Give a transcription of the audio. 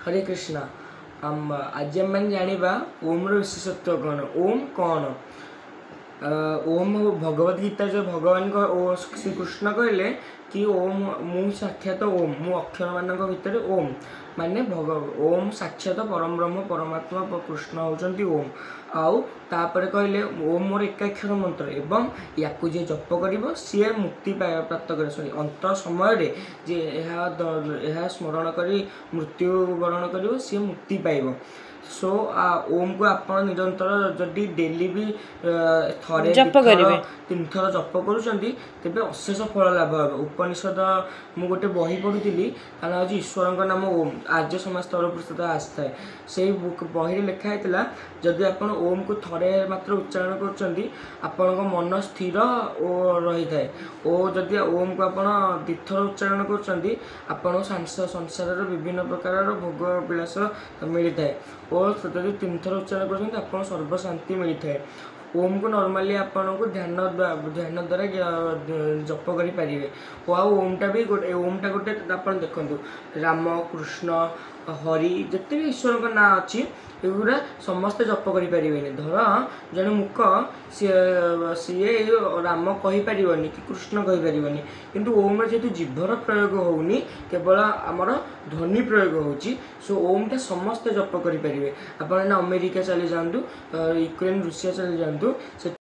हरे कृष्णा। आज आम जाना ओम विशेषत्व कौन। ओम कौन? ओम भगवद गीता जो भगवान को श्री कृष्ण कहले कि ओम मु साक्षात ओम मु अक्षर मान भितर ओम माने ओम साक्षात परम ब्रह्म परमात्मा कृष्ण होचंती ओम। आउ तापर कहले ओम मोर एकाक्षर मंत्र एवं या जे जप कर सी मुक्ति प्राप्त करे। सॉरी अंत समय जे स्मरण कर मृत्युवरण कर सी मुक्ति पाइब। सो ओम को आप निरंतर जदि डेली भी थरे तीन थर जप करुँच तेरे अशेष फल लाभ हे। उपनिषद मु गोटे बही पढ़ी ताना हूँ ईश्वर नाम ओम आर्य समाज तरफ सहित आसता है। से बुक बही लिखाई जदि आप ओम को थरे मात्र उच्चारण कर मन स्थिर रही है। और जदि ओम को आप दिथर उच्चारण कर संसार विभिन्न प्रकार भोग विलास मिलता है। और जब तीन थर उच्चारण कर सर्व शांति मिलता है। ओम को नॉर्मली आपन को ध्यान द्वारा जप करि पारिबे। ओमटा भी गोटे ओमटा गोटे आपन देखंतु राम कृष्ण हरि जिते भी ईश्वर का ना अच्छी एगुरा समस्ते जप करि पारिबेनी। धर जने मुख सी राम कहि पारिबनी कि कृष्ण कहि पारिबनी किंतु ओम जेतु जीभर प्रयोग होउनी केवल आमर ध्वनि प्रयोग होउची। सो ओमटा समस्ते जप करि पारिबे। आपन अमेरिका चली जांतु यूक्रेन रूसिया चली जांतु।